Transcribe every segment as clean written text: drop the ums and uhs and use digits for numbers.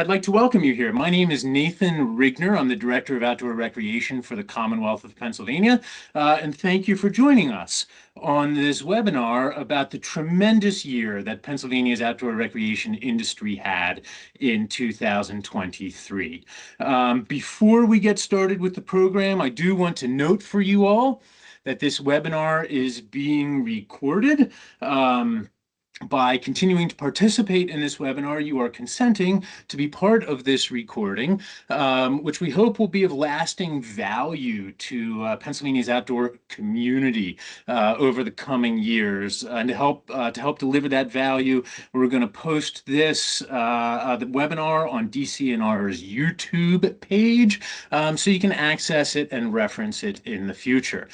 I'd like to welcome you here. My name is Nathan Rigner. I'm the Director of Outdoor Recreation for the Commonwealth of Pennsylvania, and thank you for joining us on this webinar about the tremendous year that Pennsylvania's outdoor recreation industry had in 2023. Before we get started with the program, I do want to note for you all that this webinar is being recorded. By continuing to participate in this webinar, you are consenting to be part of this recording, which we hope will be of lasting value to Pennsylvania's outdoor community over the coming years. And to help deliver that value, we're going to post this the webinar on DCNR's YouTube page, so you can access it and reference it in the future.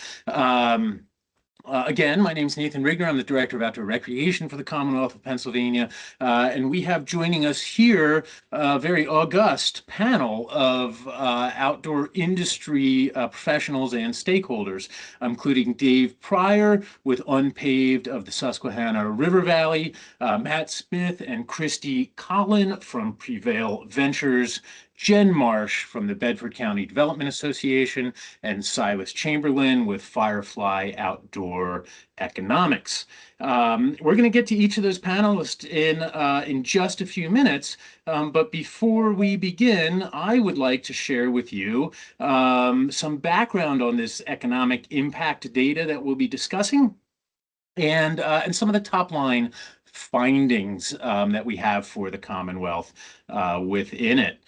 Again, my name is Nathan Rigner. I'm the Director of Outdoor Recreation for the Commonwealth of Pennsylvania, and we have joining us here a very august panel of outdoor industry professionals and stakeholders, including Dave Pryor with Unpaved of the Susquehanna River Valley, Matt Smith and Christy Collin from Prevail Ventures, Jen Marsh from the Bedford County Development Association, and Silas Chamberlain with Firefly Outdoor Economics. We're going to get to each of those panelists in just a few minutes, but before we begin, I would like to share with you some background on this economic impact data that we'll be discussing, and some of the top line findings that we have for the Commonwealth within it.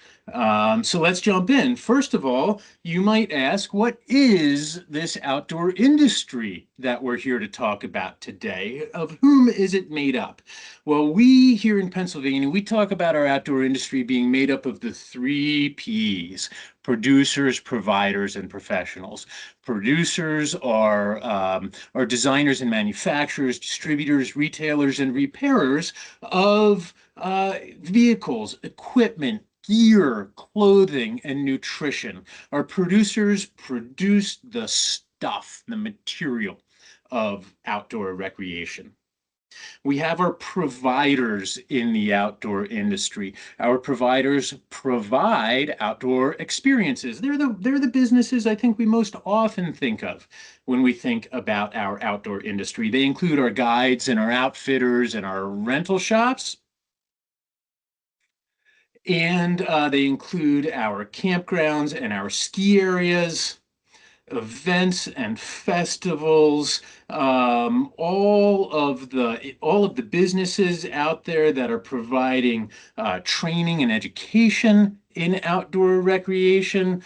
So let's jump in. First of all, you might ask, what is this outdoor industry that we're here to talk about today? Of whom is it made up? Well, we here in Pennsylvania, we talk about our outdoor industry being made up of the 3 Ps: producers, providers, and professionals. Producers are designers and manufacturers, distributors, retailers, and repairers of vehicles, equipment, gear, clothing, and nutrition. Our producers produce the stuff, the material of outdoor recreation. We have our providers in the outdoor industry. Our providers provide outdoor experiences. They're the businesses I think we most often think of when we think about our outdoor industry. They include our guides and our outfitters and our rental shops. And they include our campgrounds and our ski areas, events and festivals, all of the businesses out there that are providing training and education in outdoor recreation,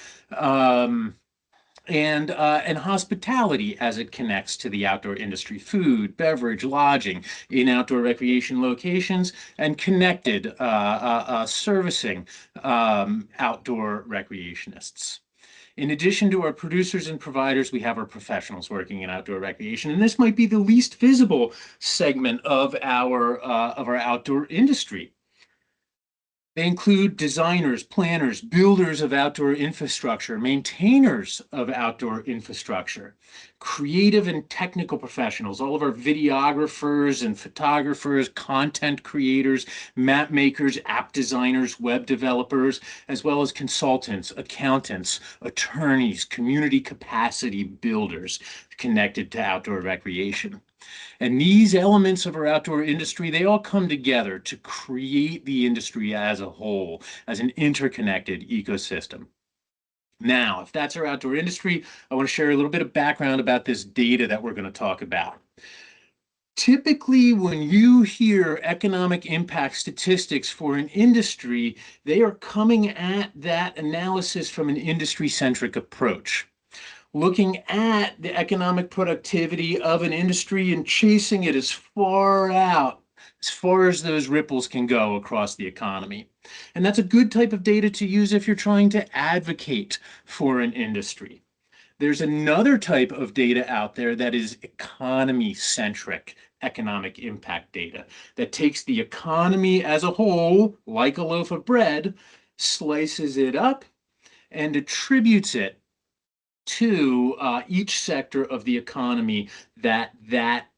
and hospitality as it connects to the outdoor industry: food, beverage, lodging in outdoor recreation locations, and connected servicing outdoor recreationists. In addition to our producers and providers, we have our professionals working in outdoor recreation, and this might be the least visible segment of our outdoor industry. They include designers, planners, builders of outdoor infrastructure, maintainers of outdoor infrastructure, creative and technical professionals, all of our videographers and photographers, content creators, map makers, app designers, web developers, as well as consultants, accountants, attorneys, community capacity builders connected to outdoor recreation. And these elements of our outdoor industry, they all come together to create the industry as a whole, as an interconnected ecosystem. Now, if that's our outdoor industry, I want to share a little bit of background about this data that we're going to talk about. Typically, when you hear economic impact statistics for an industry, they are coming at that analysis from an industry-centric approach, looking at the economic productivity of an industry and chasing it as far out, as far as those ripples can go across the economy. And that's a good type of data to use if you're trying to advocate for an industry. There's another type of data out there that is economy-centric economic impact data that takes the economy as a whole, like a loaf of bread, slices it up, and attributes it to each sector of the economy that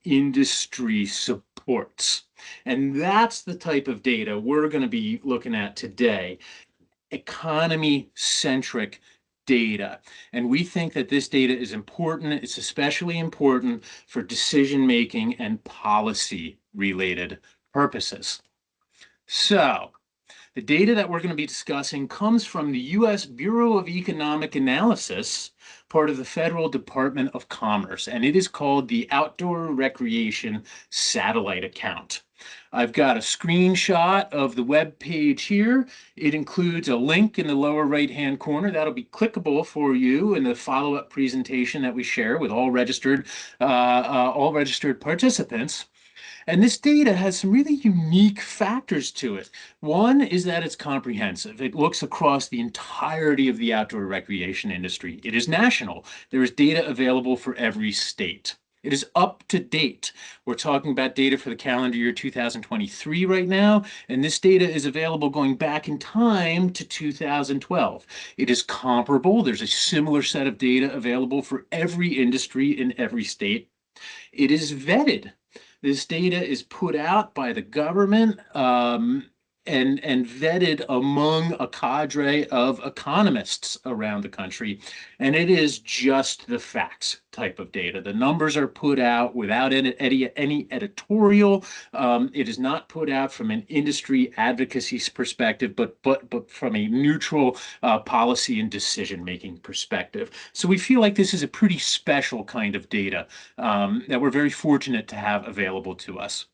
industry supports. sports. And that's the type of data we're going to be looking at today, economy-centric data. And we think that this data is important. It's especially important for decision-making and policy-related purposes. So, the data that we're going to be discussing comes from the U.S. Bureau of Economic Analysis, part of the Federal Department of Commerce, and it is called the Outdoor Recreation Satellite Account. I've got a screenshot of the web page here. It includes a link in the lower right-hand corner that'll be clickable for you in the follow-up presentation that we share with all registered participants. And this data has some really unique factors to it. One is that it's comprehensive. It looks across the entirety of the outdoor recreation industry. It is national. There is data available for every state. It is up to date. We're talking about data for the calendar year 2023 right now, and this data is available going back in time to 2012. It is comparable. There's a similar set of data available for every industry in every state. It is vetted. This data is put out by the government and vetted among a cadre of economists around the country. And it is just the facts type of data. The numbers are put out without any editorial. It is not put out from an industry advocacy perspective, but from a neutral policy and decision-making perspective. So we feel like this is a pretty special kind of data that we're very fortunate to have available to us.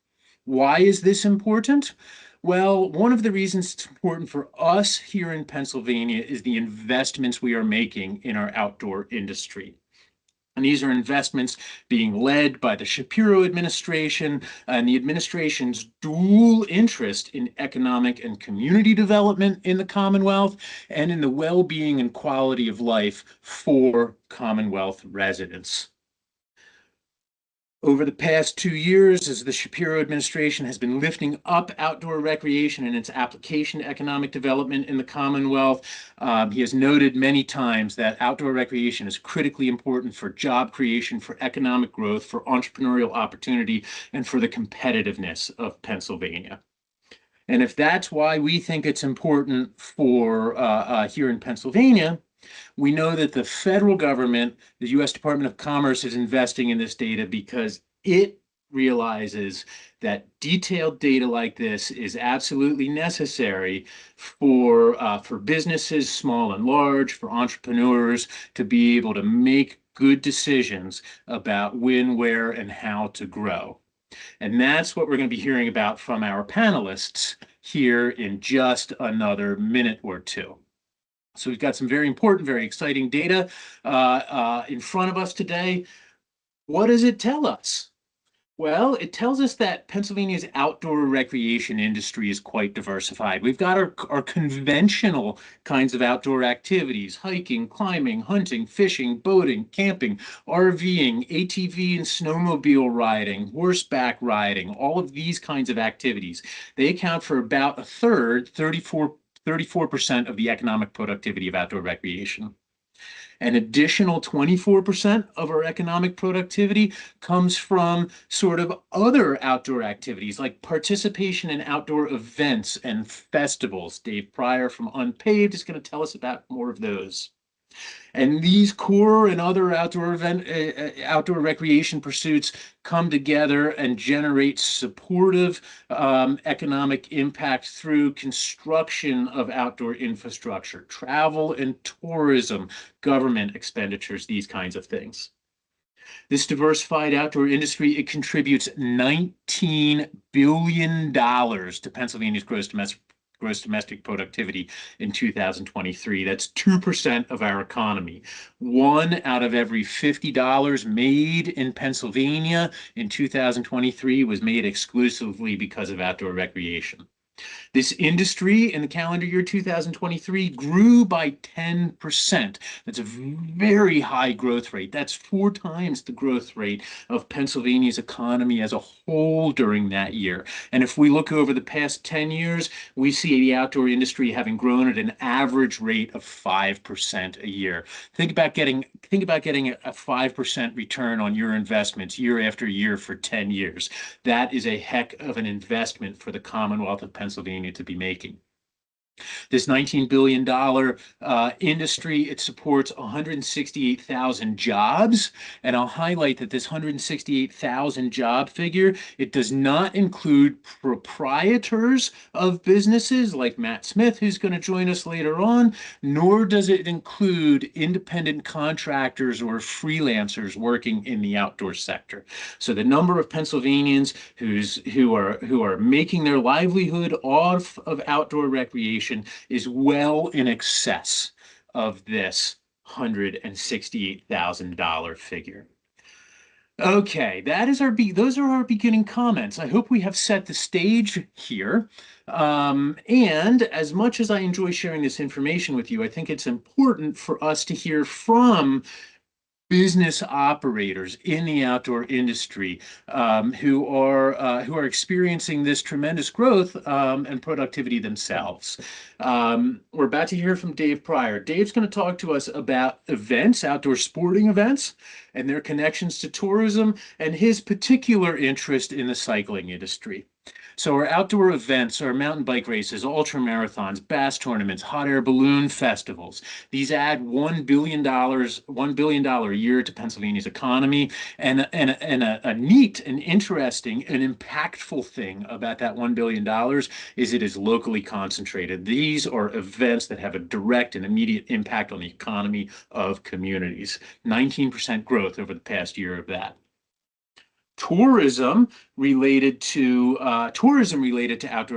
Why is this important? Well, one of the reasons it's important for us here in Pennsylvania is the investments we are making in our outdoor industry. And these are investments being led by the Shapiro administration and the administration's dual interest in economic and community development in the Commonwealth and in the well-being and quality of life for Commonwealth residents. Over the past 2 years, as the Shapiro administration has been lifting up outdoor recreation and its application to economic development in the Commonwealth, he has noted many times that outdoor recreation is critically important for job creation, for economic growth, for entrepreneurial opportunity, and for the competitiveness of Pennsylvania. And if that's why we think it's important for here in Pennsylvania, we know that the federal government, the U.S. Department of Commerce, is investing in this data because it realizes that detailed data like this is absolutely necessary for businesses, small and large, for entrepreneurs to be able to make good decisions about when, where, and how to grow. And that's what we're going to be hearing about from our panelists here in just another minute or two. So we've got some very important, very exciting data in front of us today. What does it tell us? Well, it tells us that Pennsylvania's outdoor recreation industry is quite diversified. We've got our conventional kinds of outdoor activities: hiking, climbing, hunting, fishing, boating, camping, RVing, ATV and snowmobile riding, horseback riding, all of these kinds of activities. They account for about a third, 34% of the economic productivity of outdoor recreation. An additional 24% of our economic productivity comes from sort of other outdoor activities like participation in outdoor events and festivals. Dave Pryor from Unpaved is going to tell us about more of those. And these core and other outdoor recreation pursuits come together and generate supportive economic impact through construction of outdoor infrastructure, travel and tourism, government expenditures, these kinds of things. This diversified outdoor industry, it contributes $19 billion to Pennsylvania's gross domestic productivity in 2023. That's 2% of our economy. 1 out of every $50 made in Pennsylvania in 2023 was made exclusively because of outdoor recreation. This industry in the calendar year 2023 grew by 10%. That's a very high growth rate. That's 4 times the growth rate of Pennsylvania's economy as a whole during that year. And if we look over the past 10 years, we see the outdoor industry having grown at an average rate of 5% a year. Think about getting a 5% return on your investments year after year for 10 years. That is a heck of an investment for the Commonwealth of Pennsylvania to be making. This $19 billion industry, it supports 168,000 jobs. And I'll highlight that this 168,000 job figure, it does not include proprietors of businesses like Matt Smith, who's going to join us later on, nor does it include independent contractors or freelancers working in the outdoor sector. So the number of Pennsylvanians who are making their livelihood off of outdoor recreation is well in excess of this $168,000 figure. Okay, those are our beginning comments. I hope we have set the stage here. And as much as I enjoy sharing this information with you, I think it's important for us to hear from business operators in the outdoor industry who are experiencing this tremendous growth and productivity themselves. We're about to hear from Dave Pryor. Dave's going to talk to us about events, outdoor sporting events, and their connections to tourism, and his particular interest in the cycling industry. So our outdoor events are mountain bike races, ultra marathons, bass tournaments, hot air balloon festivals. These add $1 billion a year to Pennsylvania's economy. And a neat and interesting and impactful thing about that $1 billion is it is locally concentrated. These are events that have a direct and immediate impact on the economy of communities. 19% growth over the past year of that. Tourism related to outdoor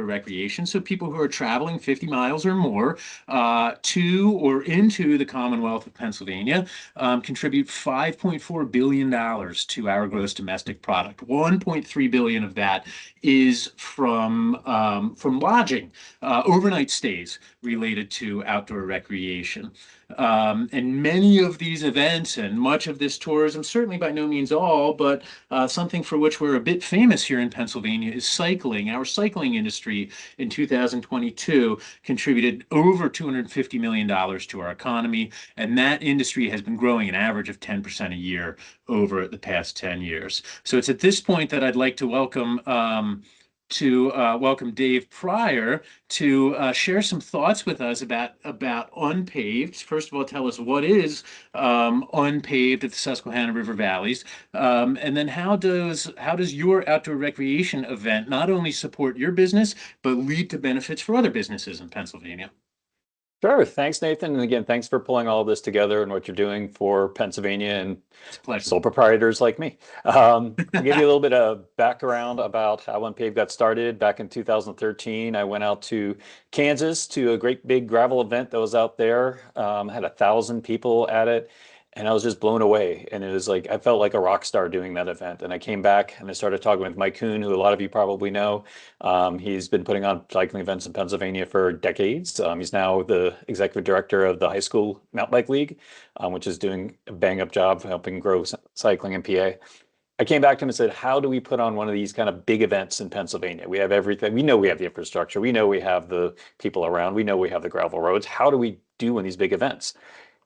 recreation. So people who are traveling 50 miles or more to or into the Commonwealth of Pennsylvania contribute $5.4 billion to our gross domestic product. 1.3 billion of that is from lodging, overnight stays related to outdoor recreation. And many of these events and much of this tourism, certainly by no means all, but something for which we're a bit famous here in Pennsylvania is cycling. Our cycling industry in 2022 contributed over $250 million to our economy, and that industry has been growing an average of 10% a year over the past 10 years. So it's at this point that I'd like to welcome Dave Pryor to share some thoughts with us about unpaved. First of all, tell us what is unpaved at the Susquehanna River Valleys, and then how does your outdoor recreation event not only support your business but lead to benefits for other businesses in Pennsylvania? Sure. Thanks, Nathan. And again, thanks for pulling all of this together and what you're doing for Pennsylvania and It's a pleasure. sole proprietors like me. To give you a little bit of background about how Unpaved got started, back in 2013, I went out to Kansas to a great big gravel event that was out there. Had 1,000 people at it. And I was just blown away. And it was like, I felt like a rock star doing that event. And I came back and I started talking with Mike Kuhn, who a lot of you probably know. He's been putting on cycling events in Pennsylvania for decades. He's now the executive director of the high school mountain bike league, which is doing a bang up job helping grow cycling in PA. I came back to him and said, how do we put on one of these kind of big events in Pennsylvania? We have everything. We know we have the infrastructure. We know we have the people around. We know we have the gravel roads. How do we do one of these big events?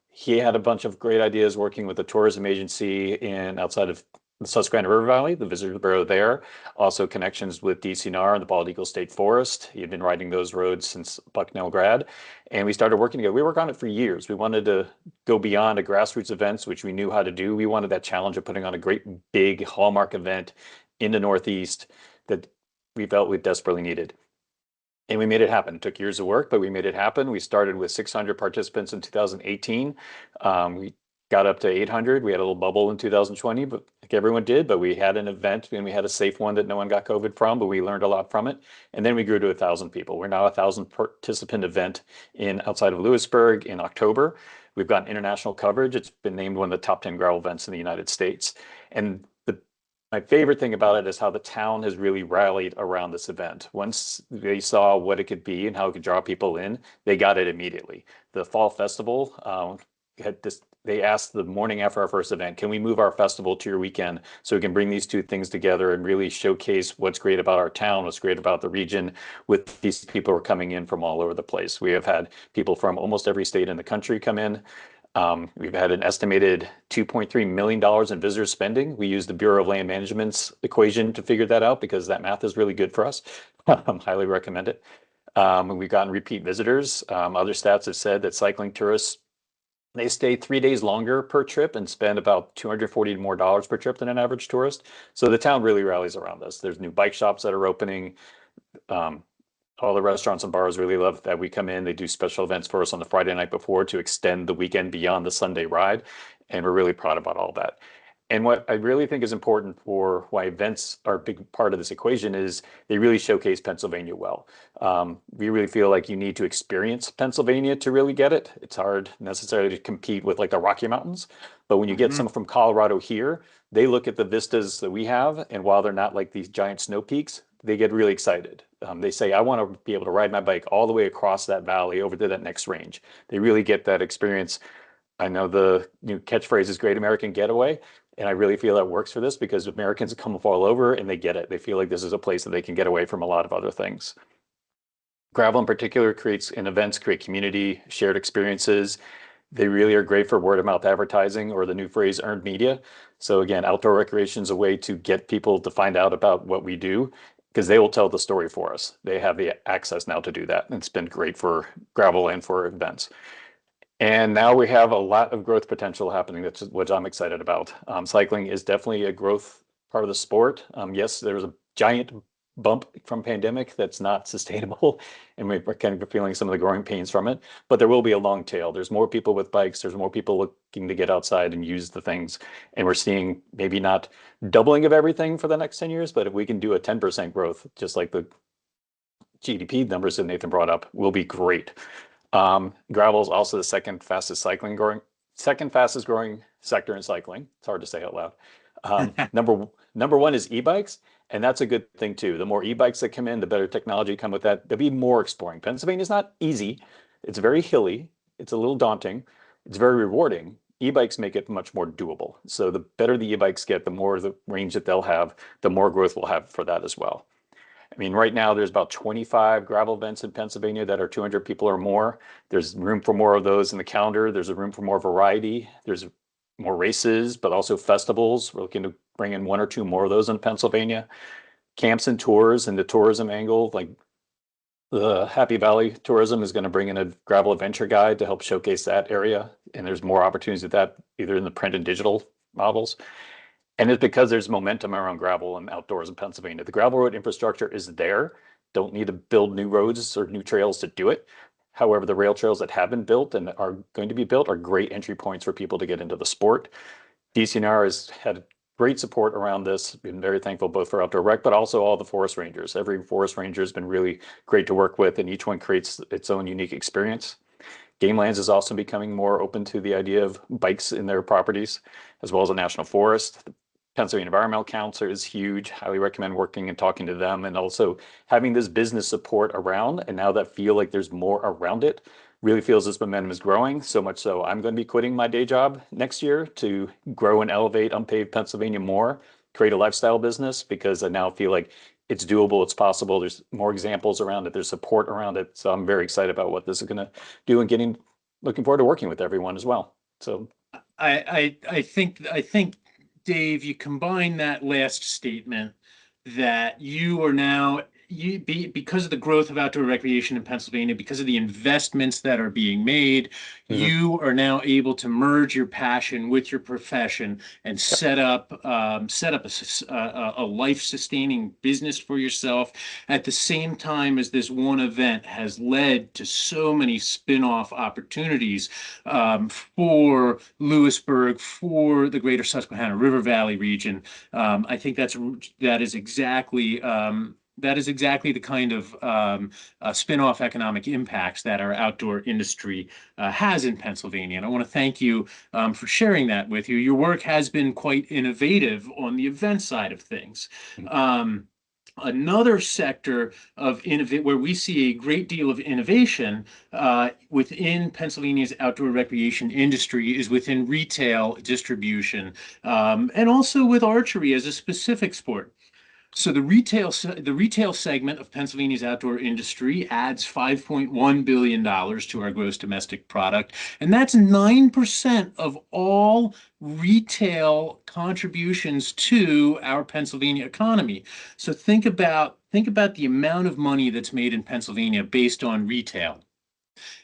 He had a bunch of great ideas working with a tourism agency outside of the Susquehanna River Valley, the visitor bureau there. Also connections with DCNR and the Bald Eagle State Forest. He had been riding those roads since Bucknell grad. And we started working together. We worked on it for years. We wanted to go beyond a grassroots events, which we knew how to do. We wanted that challenge of putting on a great big hallmark event in the Northeast that we felt we desperately needed. And we made it happen. It took years of work, but we made it happen. We started with 600 participants in 2018. We got up to 800. We had a little bubble in 2020, but like everyone did, but we had an event and we had a safe one that no one got COVID from, but we learned a lot from it. And then we grew to 1,000 people. We're now a 1,000 participant event outside of Lewisburg in October. We've got international coverage. It's been named one of the top 10 gravel events in the United States. And My favorite thing about it is how the town has really rallied around this event. Once they saw what it could be and how it could draw people in, they got it immediately. The fall festival had this. They asked the morning after our first event, can we move our festival to your weekend so we can bring these two things together and really showcase what's great about our town, what's great about the region with these people who are coming in from all over the place. We have had people from almost every state in the country come in. We've had an estimated $2.3 million in visitor spending. We use the Bureau of Land Management's equation to figure that out because that math is really good for us. Highly recommend it. We've gotten repeat visitors. Other stats have said that cycling tourists, they stay 3 days longer per trip and spend about $240 more per trip than an average tourist. So the town really rallies around us. There's new bike shops that are opening. Um, all the restaurants and bars really love that we come in. They do special events for us on the Friday night before to extend the weekend beyond the Sunday ride. And we're really proud about all that. And what I really think is important for why events are a big part of this equation is they really showcase Pennsylvania well. We really feel like you need to experience Pennsylvania to really get it. It's hard necessarily to compete with like the Rocky Mountains, but when you get someone from Colorado here, they look at the vistas that we have, and while they're not like these giant snow peaks, they get really excited. They say, I want to be able to ride my bike all the way across that valley over to that next range. They really get that experience. I know the new catchphrase is Great American Getaway, and I really feel that works for this because Americans come from all over and they get it. They feel like this is a place that they can get away from a lot of other things. Gravel in particular creates and events create community, shared experiences. They really are great for word of mouth advertising or the new phrase earned media. So again, outdoor recreation is a way to get people to find out about what we do because they will tell the story for us. They have the access now to do that. And it's been great for gravel and for events. And now we have a lot of growth potential happening, that's what I'm excited about. Cycling is definitely a growth part of the sport. Yes, there's a giant bump from pandemic that's not sustainable, and we're kind of feeling some of the growing pains from it, but there will be a long tail. There's more people with bikes, there's more people looking to get outside and use the things, and we're seeing maybe not doubling of everything for the next 10 years, but if we can do a 10% growth, just like the GDP numbers that Nathan brought up, will be great. Gravel is also the second fastest growing sector in cycling. It's hard to say out loud. Number one is e-bikes, and that's a good thing too. The more e-bikes that come in, the better technology come with that. There'll be more exploring. Pennsylvania is not easy. It's very hilly. It's a little daunting. It's very rewarding. E-bikes make it much more doable. So the better the e-bikes get, the more the range that they'll have, the more growth we'll have for that as well. I mean, right now there's about 25 gravel events in Pennsylvania that are 200 people or more. There's room for more of those in the calendar. There's a room for more variety. There's more races, but also festivals. We're looking to bring in one or two more of those in Pennsylvania. Camps and tours and the tourism angle, like the Happy Valley Tourism is going to bring in a gravel adventure guide to help showcase that area. And there's more opportunities with that, either in the print and digital models. And it's because there's momentum around gravel and outdoors in Pennsylvania. The gravel road infrastructure is there. Don't need to build new roads or new trails to do it. However, the rail trails that have been built and are going to be built are great entry points for people to get into the sport. DCNR has had great support around this. Been very thankful both for outdoor rec, but also all the forest rangers. Every forest ranger has been really great to work with, and each one creates its own unique experience. Game Lands is also becoming more open to the idea of bikes in their properties, as well as a national forest. The Pennsylvania Environmental Council is huge. Highly recommend working and talking to them, and also having this business support around. And now that feel like there's more around it, really feels this momentum is growing. So much so, I'm going to be quitting my day job next year to grow and elevate unpaved Pennsylvania more, create a lifestyle business, because I now feel like it's doable, it's possible. There's more examples around it. There's support around it. So I'm very excited about what this is going to do and looking forward to working with everyone as well. So I think Dave, you combine that last statement that you are now because of the growth of outdoor recreation in Pennsylvania, because of the investments that are being made, you are now able to merge your passion with your profession and set up a life-sustaining business for yourself at the same time as this one event has led to so many spin-off opportunities for Lewisburg, for the greater Susquehanna River Valley region. I think that is exactly That is exactly the kind of spin-off economic impacts that our outdoor industry has in Pennsylvania. And I want to thank you for sharing that with you. Your work has been quite innovative on the event side of things. Another sector of innovate where we see a great deal of innovation within Pennsylvania's outdoor recreation industry is within retail distribution, and also with archery as a specific sport. So the retail segment of Pennsylvania's outdoor industry adds $5.1 billion to our gross domestic product, and that's 9% of all retail contributions to our Pennsylvania economy. So think about the amount of money that's made in Pennsylvania based on retail,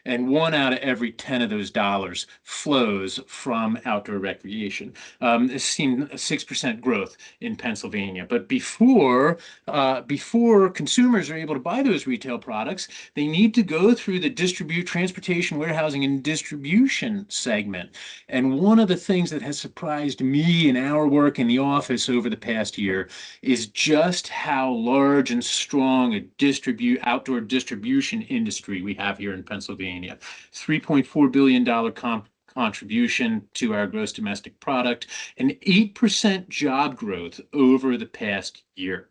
and one out of every 10 of those dollars flows from outdoor recreation. It's seen a 6% growth in Pennsylvania. But before consumers are able to buy those retail products, they need to go through the transportation, warehousing, and distribution segment. And one of the things that has surprised me in our work in the office over the past year is just how large and strong a outdoor distribution industry we have here in Pennsylvania. $3.4 billion contribution to our gross domestic product, and 8% job growth over the past year.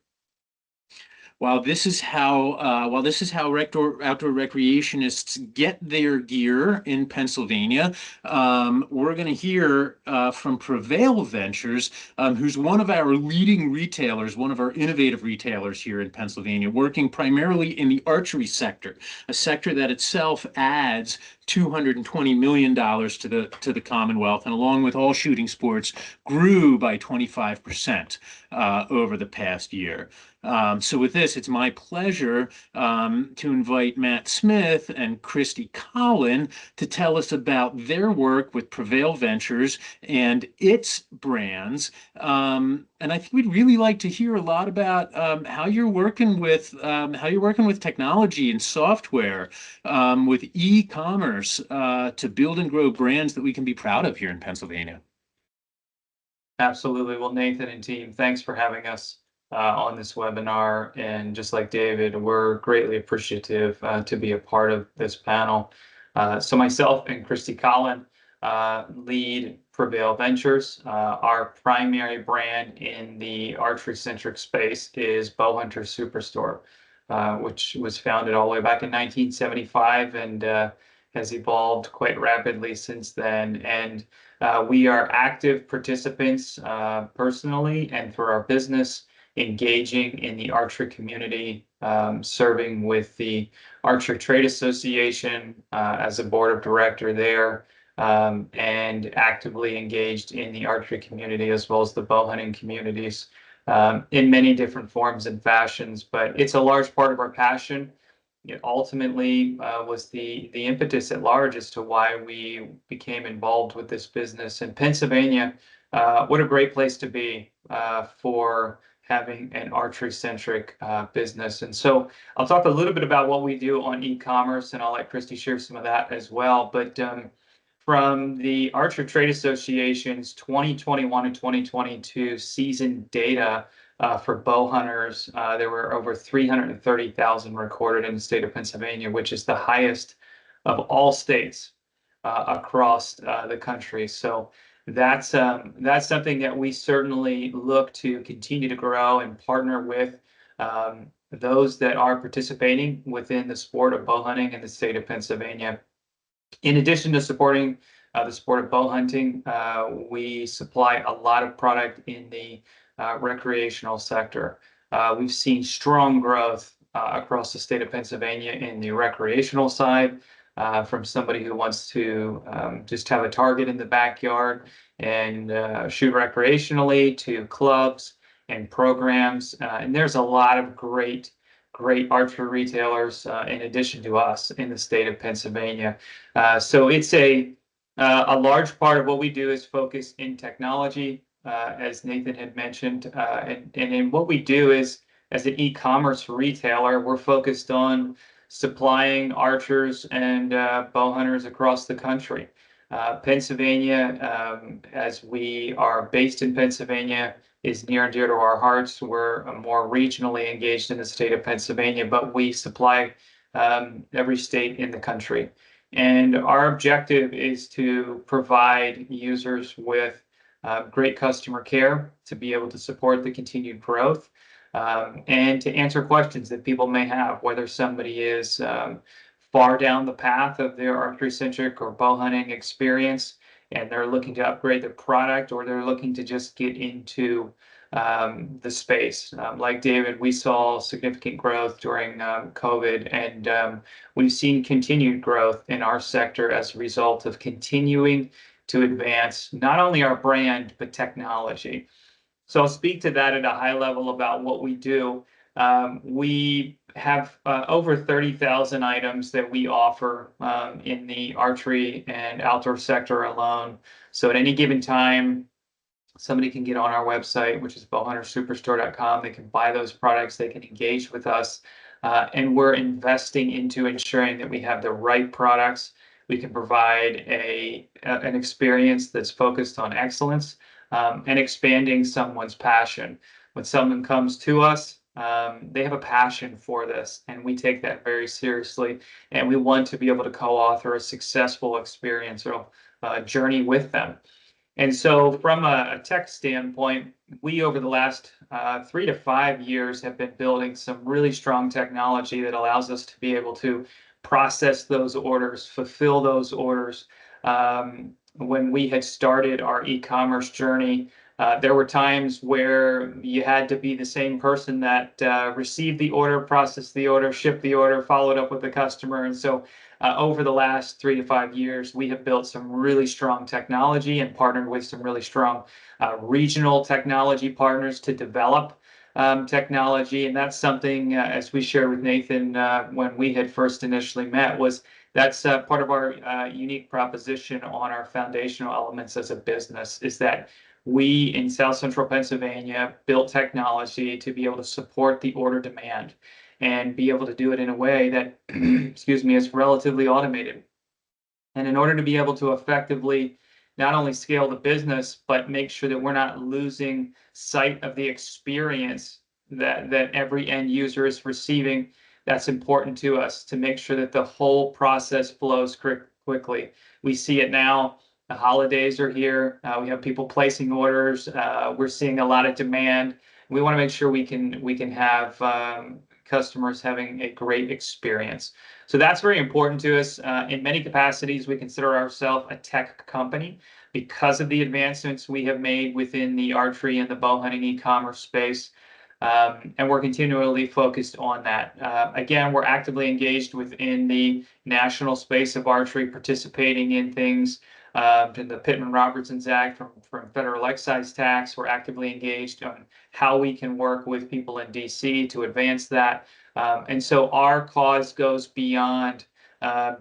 While this is how outdoor recreationists get their gear in Pennsylvania, we're going to hear from Prevail Ventures, who's one of our leading retailers, one of our innovative retailers here in Pennsylvania, working primarily in the archery sector, a sector that itself adds $220 million to the Commonwealth, and along with all shooting sports, grew by 25% over the past year. So with this, it's my pleasure to invite Matt Smith and Christy Collin to tell us about their work with Prevail Ventures and its brands. And I think we'd really like to hear a lot about how you're working with technology and software, with e-commerce, to build and grow brands that we can be proud of here in Pennsylvania. Absolutely. Well, Nathan and team, thanks for having us on this webinar. And just like David, we're greatly appreciative to be a part of this panel. So myself and Christy Collin lead Prevail Ventures. Our primary brand in the archery-centric space is Bowhunter Superstore, which was founded all the way back in 1975 and has evolved quite rapidly since then. And we are active participants personally and through our business, engaging in the archery community, serving with the Archery Trade Association as a board of director there, and actively engaged in the archery community as well as the bow hunting communities in many different forms and fashions. But it's a large part of our passion. It ultimately was the impetus at large as to why we became involved with this business. In Pennsylvania, what a great place to be for having an archery-centric business. And so I'll talk a little bit about what we do on e-commerce, and I'll let Christy share some of that as well. But from the Archery Trade Association's 2021 and 2022 season data for bow hunters, there were over 330,000 recorded in the state of Pennsylvania, which is the highest of all states across the country. So that's something that we certainly look to continue to grow and partner with those that are participating within the sport of bow hunting in the state of Pennsylvania. In addition to supporting the sport of bow hunting, we supply a lot of product in the recreational sector. We've seen strong growth across the state of Pennsylvania in the recreational side, from somebody who wants to just have a target in the backyard and shoot recreationally, to clubs and programs. And there's a lot of great archery retailers in addition to us in the state of Pennsylvania. So it's a large part of what we do is focus in technology, as Nathan had mentioned. And in what we do is, as an e-commerce retailer, we're focused on supplying archers and bow hunters across the country. Pennsylvania, as we are based in Pennsylvania, is near and dear to our hearts. We're more regionally engaged in the state of Pennsylvania, but we supply every state in the country. And our objective is to provide users with great customer care to be able to support the continued growth, and to answer questions that people may have, whether somebody is far down the path of their archery-centric or bow hunting experience and they're looking to upgrade their product, or they're looking to just get into the space. Like David, we saw significant growth during COVID, and we've seen continued growth in our sector as a result of continuing to advance not only our brand, but technology. So I'll speak to that at a high level about what we do. We have over 30,000 items that we offer in the archery and outdoor sector alone. So at any given time, somebody can get on our website, which is bowhuntersuperstore.com. They can buy those products, they can engage with us, and we're investing into ensuring that we have the right products. We can provide an experience that's focused on excellence, and expanding someone's passion. When someone comes to us, they have a passion for this, and we take that very seriously. And we want to be able to co-author a successful experience or journey with them. And so from a tech standpoint, we over the last 3 to 5 years have been building some really strong technology that allows us to be able to process those orders, fulfill those orders. When we had started our e-commerce journey, there were times where you had to be the same person that received the order, processed the order, shipped the order, followed up with the customer. And so over the last 3 to 5 years, we have built some really strong technology and partnered with some really strong regional technology partners to develop technology. And that's something, as we shared with Nathan when we had first initially met, was that's part of our unique proposition on our foundational elements as a business, is that we in South Central Pennsylvania built technology to be able to support the order demand and be able to do it in a way that, excuse me, is relatively automated. And in order to be able to effectively not only scale the business, but make sure that we're not losing sight of the experience that every end user is receiving, that's important to us to make sure that the whole process flows quickly. We see it now. The holidays are here. We have people placing orders. We're seeing a lot of demand. We want to make sure we can have customers having a great experience. So that's very important to us. In many capacities, we consider ourselves a tech company because of the advancements we have made within the archery and the bow hunting e-commerce space. And we're continually focused on that. Again, we're actively engaged within the national space of archery, participating in things in the Pittman-Robertson's Act from federal excise tax. We're actively engaged on how we can work with people in DC to advance that. And so our cause goes beyond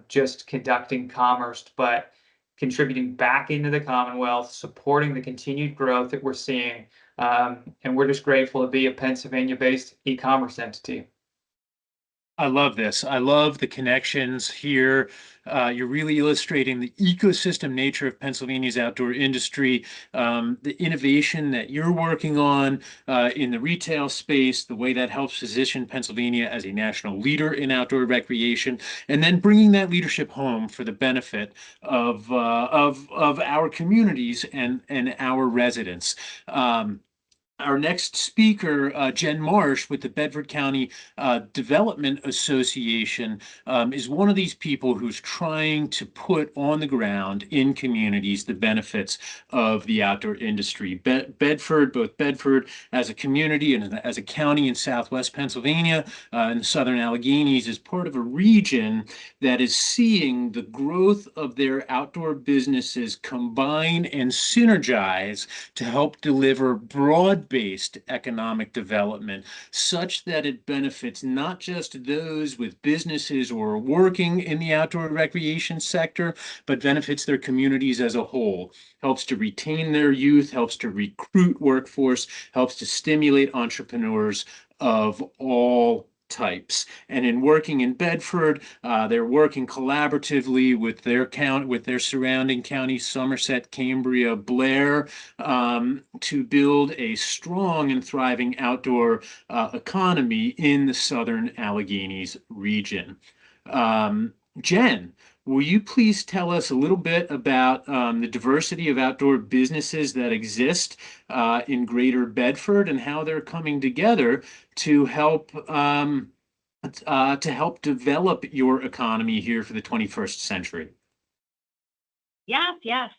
just conducting commerce, but contributing back into the Commonwealth, supporting the continued growth that we're seeing. And we're just grateful to be a Pennsylvania-based e-commerce entity. I love this. I love the connections here. You're really illustrating the ecosystem nature of Pennsylvania's outdoor industry, the innovation that you're working on in the retail space, the way that helps position Pennsylvania as a national leader in outdoor recreation, and then bringing that leadership home for the benefit of our communities and our residents. Our next speaker, Jen Marsh with the Bedford County Development Association, is one of these people who's trying to put on the ground in communities the benefits of the outdoor industry. Both Bedford as a community and as a county in Southwest Pennsylvania and the Southern Alleghenies is part of a region that is seeing the growth of their outdoor businesses combine and synergize to help deliver broad-based economic development such that it benefits not just those with businesses or working in the outdoor recreation sector, but benefits their communities as a whole, helps to retain their youth, helps to recruit workforce, helps to stimulate entrepreneurs of all types. And in working in Bedford, they're working collaboratively with their surrounding counties, Somerset, Cambria, Blair, to build a strong and thriving outdoor economy in the Southern Alleghenies region. Jen, will you please tell us a little bit about the diversity of outdoor businesses that exist in Greater Bedford and how they're coming together to help develop your economy here for the 21st century? Yes, yes.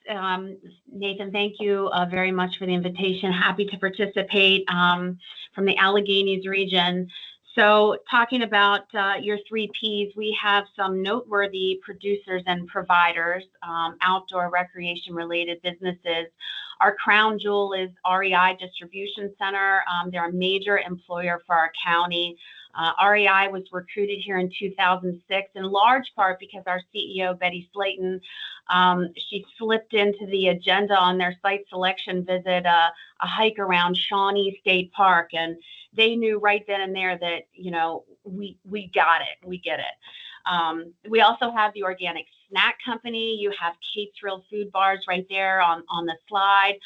Nathan, thank you very much for the invitation. Happy to participate from the Alleghenies region. So talking about your three Ps, we have some noteworthy producers and providers, outdoor recreation related businesses. Our crown jewel is REI Distribution Center. They're a major employer for our county. REI was recruited here in 2006 in large part because our CEO, Betty Slayton, she slipped into the agenda on their site selection visit a hike around Shawnee State Park, and they knew right then and there that, you know, we got it, we get it. We also have the Organic Snack Company. You have Kate's Real Food Bars right there on the slide.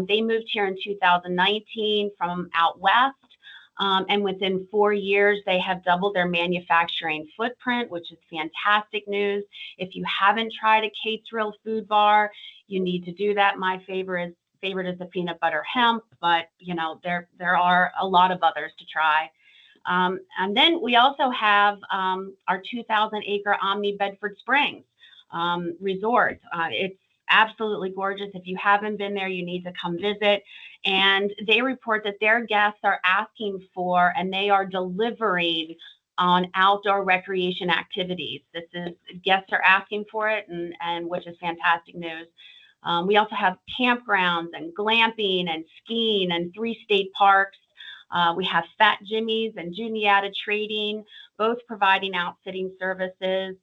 They moved here in 2019 from out west. And within 4 years, they have doubled their manufacturing footprint, which is fantastic news. If you haven't tried a Kate's Real Food Bar, you need to do that. My favorite is the peanut butter hemp, but you know there are a lot of others to try. And then we also have our 2,000-acre Omni Bedford Springs resort. It's absolutely gorgeous. If you haven't been there, you need to come visit. And they report that their guests are asking for, and they are delivering on outdoor recreation activities. Guests are asking for it, and which is fantastic news. We also have campgrounds and glamping and skiing and 3 state parks. We have Fat Jimmy's and Juniata Trading, both providing outfitting services.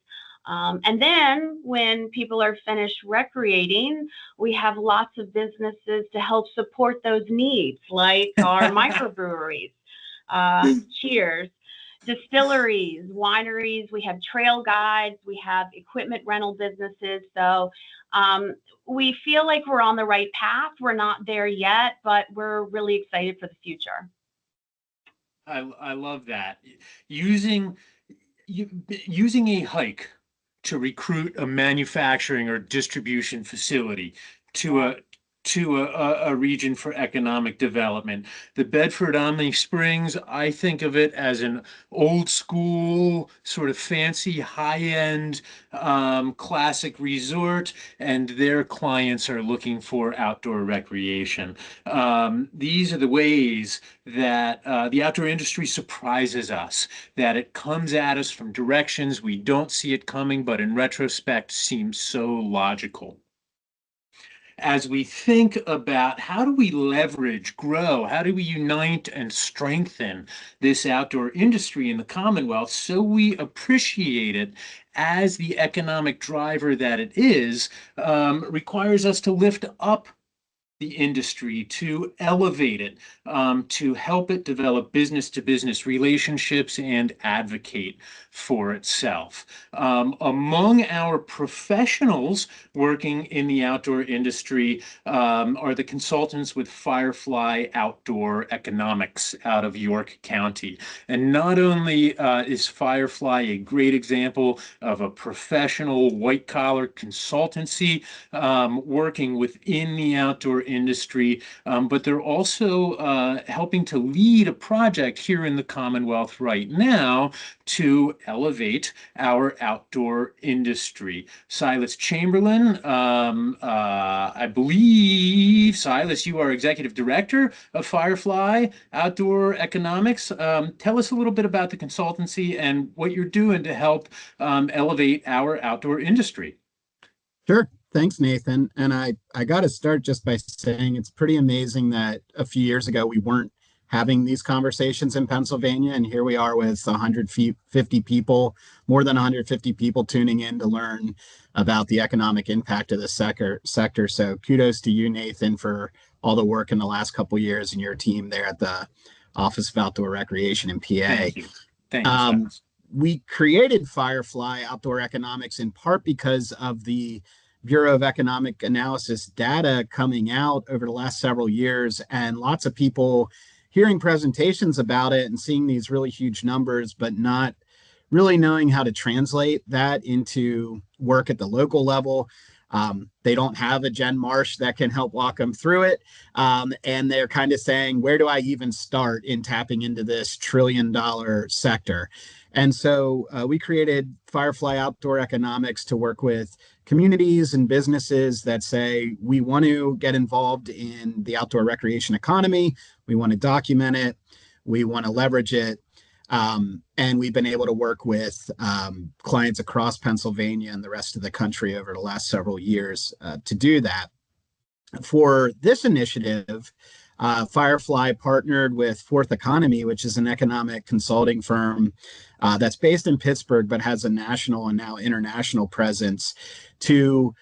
And then when people are finished recreating, we have lots of businesses to help support those needs, like our microbreweries, Cheers, distilleries, wineries. We have trail guides. We have equipment rental businesses. So we feel like we're on the right path. We're not there yet, but we're really excited for the future. I love that. Using a hike to recruit a manufacturing or distribution facility to a region for economic development. The Bedford Omni Springs, I think of it as an old school, sort of fancy, high-end, classic resort, and their clients are looking for outdoor recreation. These are the ways that the outdoor industry surprises us, that it comes at us from directions we don't see it coming, but in retrospect seems so logical. As we think about how do we leverage, grow, how do we unite and strengthen this outdoor industry in the Commonwealth so we appreciate it as the economic driver that it is, requires us to lift up the industry, to elevate it, to help it develop business-to-business relationships and advocate for itself. Among our professionals working in the outdoor industry are the consultants with Firefly Outdoor Economics out of York County. And not only is Firefly a great example of a professional white-collar consultancy working within the outdoor industry, but they're also helping to lead a project here in the Commonwealth right now to elevate our outdoor industry. Silas Chamberlain, I believe, Silas, you are Executive Director of Firefly Outdoor Economics. Tell us a little bit about the consultancy and what you're doing to help elevate our outdoor industry. Sure. Thanks, Nathan. And I got to start just by saying it's pretty amazing that a few years ago we weren't having these conversations in Pennsylvania, and here we are with 150 people, more than 150 people tuning in to learn about the economic impact of the sector. So kudos to you, Nathan, for all the work in the last couple of years and your team there at the Office of Outdoor Recreation in PA. Thank you. Thanks. We created Firefly Outdoor Economics in part because of the Bureau of Economic Analysis data coming out over the last several years, and lots of people hearing presentations about it and seeing these really huge numbers, but not really knowing how to translate that into work at the local level. They don't have a Jen Marsh that can help walk them through it. And they're kind of saying, where do I even start in tapping into this $1 trillion sector? And so we created Firefly Outdoor Economics to work with communities and businesses that say, we want to get involved in the outdoor recreation economy. We want to document it. We want to leverage it. And we've been able to work with clients across Pennsylvania and the rest of the country over the last several years to do that. For this initiative, Firefly partnered with Fourth Economy, which is an economic consulting firm that's based in Pittsburgh, but has a national and now international presence, to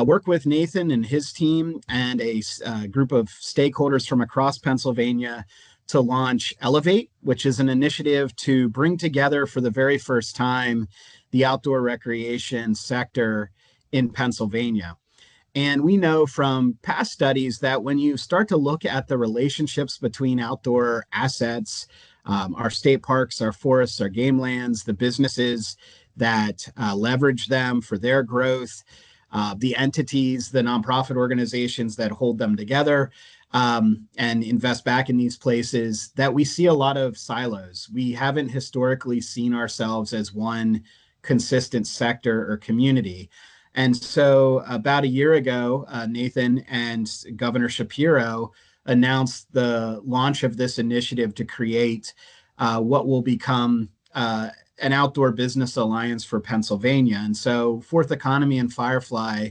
work with Nathan and his team and a group of stakeholders from across Pennsylvania to launch Elevate, which is an initiative to bring together for the very first time the outdoor recreation sector in Pennsylvania. And we know from past studies that when you start to look at the relationships between outdoor assets, our state parks, our forests, our game lands, the businesses that leverage them for their growth, the entities, the nonprofit organizations that hold them together, and invest back in these places, that we see a lot of silos. We haven't historically seen ourselves as one consistent sector or community. And so about a year ago, Nathan and Governor Shapiro announced the launch of this initiative to create what will become an outdoor business alliance for Pennsylvania. And so Fourth Economy and Firefly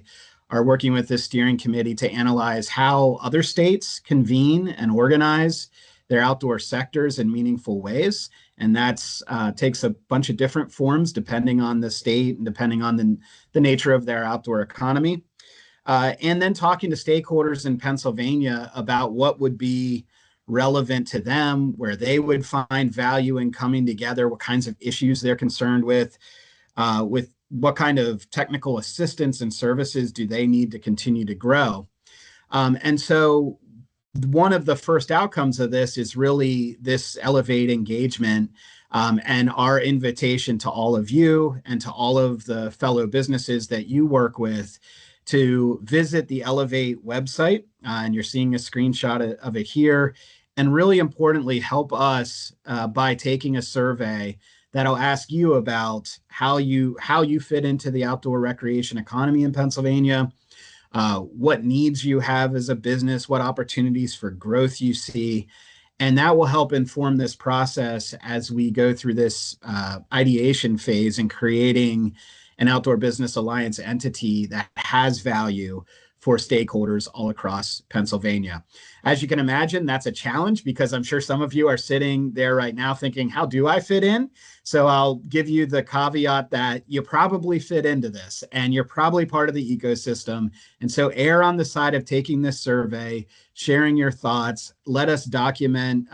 are working with this steering committee to analyze how other states convene and organize their outdoor sectors in meaningful ways. And that's takes a bunch of different forms depending on the state and depending on the nature of their outdoor economy. And then talking to stakeholders in Pennsylvania about what would be relevant to them, where they would find value in coming together, what kinds of issues they're concerned with what kind of technical assistance and services do they need to continue to grow. And so one of the first outcomes of this is really this Elevate engagement and our invitation to all of you and to all of the fellow businesses that you work with to visit the Elevate website. And you're seeing a screenshot of it here. And really importantly, help us by taking a survey that'll ask you about how you fit into the outdoor recreation economy in Pennsylvania, what needs you have as a business, what opportunities for growth you see. And that will help inform this process as we go through this ideation phase in creating an outdoor business alliance entity that has value for stakeholders all across Pennsylvania. As you can imagine, that's a challenge because I'm sure some of you are sitting there right now thinking, how do I fit in? So I'll give you the caveat that you probably fit into this and you're probably part of the ecosystem. And so err on the side of taking this survey, sharing your thoughts, let us document,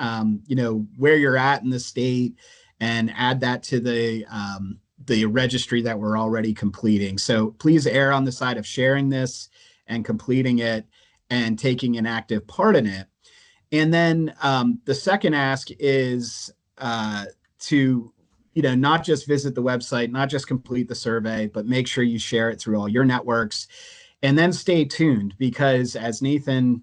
where you're at in the state and add that to the registry that we're already completing. So please err on the side of sharing this and completing it and taking an active part in it. And then the second ask is to not just visit the website, not just complete the survey, but make sure you share it through all your networks. And then stay tuned because as Nathan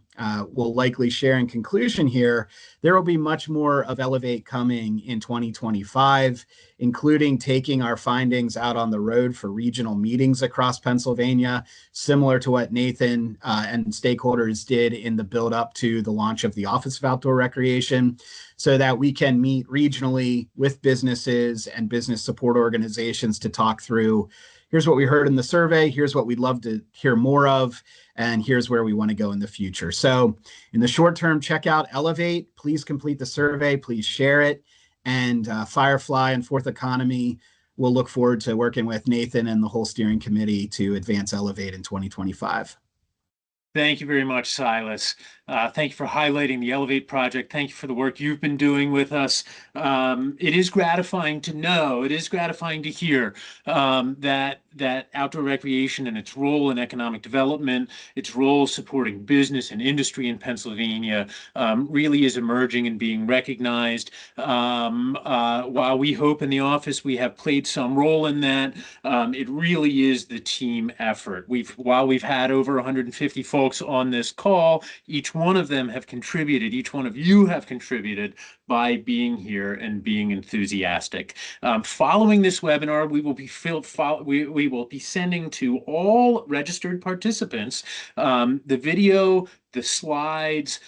will likely share in conclusion here, there will be much more of Elevate coming in 2025, including taking our findings out on the road for regional meetings across Pennsylvania, similar to what Nathan and stakeholders did in the build up to the launch of the Office of Outdoor Recreation, so that we can meet regionally with businesses and business support organizations to talk through, here's what we heard in the survey, here's what we'd love to hear more of, and here's where we want to go in the future. So in the short term, check out Elevate. Please complete the survey. Please share it. And Firefly and Fourth Economy will look forward to working with Nathan and the whole steering committee to advance Elevate in 2025. Thank you very much, Silas. Thank you for highlighting the Elevate project. Thank you for the work you've been doing with us. It is gratifying to know, it is gratifying to hear that outdoor recreation and its role in economic development, its role supporting business and industry in Pennsylvania, really is emerging and being recognized. While we hope in the office we have played some role in that, it really is the team effort. While we've had over 150 folks on this call, each one of them have contributed, each one of you have contributed by being here and being enthusiastic. Following this webinar, we will be sending to all registered participants the video, the slides,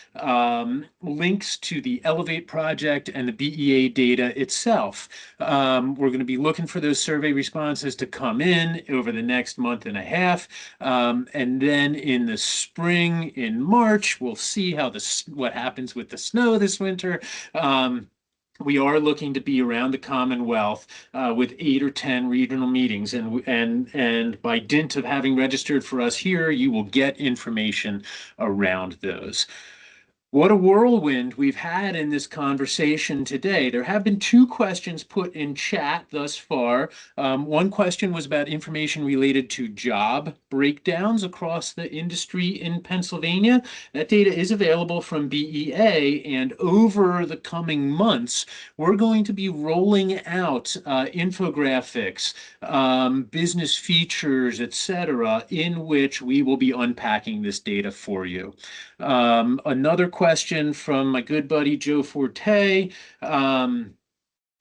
links to the Elevate project and the BEA data itself. We're going to be looking for those survey responses to come in over the next month and a half. And then in the spring, in March, we'll see how what happens with the snow this winter. We are looking to be around the Commonwealth with 8 or 10 regional meetings, and by dint of having registered for us here, you will get information around those. What a whirlwind we've had in this conversation today. There have been 2 questions put in chat thus far. One question was about information related to job breakdowns across the industry in Pennsylvania. That data is available from BEA, and over the coming months, we're going to be rolling out infographics, business features, etc., in which we will be unpacking this data for you. Another question from my good buddy Joe Forte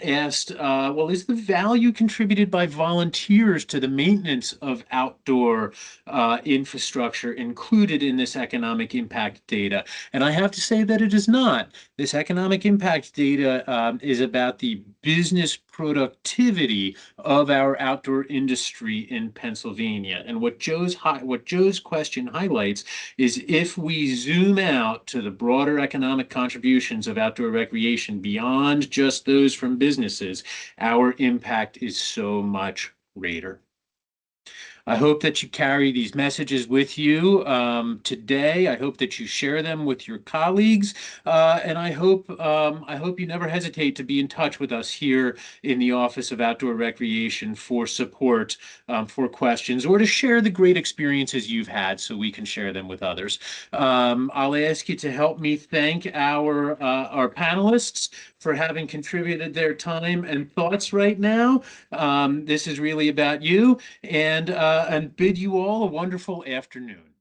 asked, well, is the value contributed by volunteers to the maintenance of outdoor infrastructure included in this economic impact data? And I have to say that it is not. This economic impact data is about the business productivity of our outdoor industry in Pennsylvania. And what Joe's question highlights is, if we zoom out to the broader economic contributions of outdoor recreation beyond just those from businesses, our impact is so much greater. I hope that you carry these messages with you today. I hope that you share them with your colleagues, and I hope you never hesitate to be in touch with us here in the Office of Outdoor Recreation for support, for questions, or to share the great experiences you've had so we can share them with others. I'll ask you to help me thank our panelists for having contributed their time and thoughts right now. This is really about you, and bid you all a wonderful afternoon.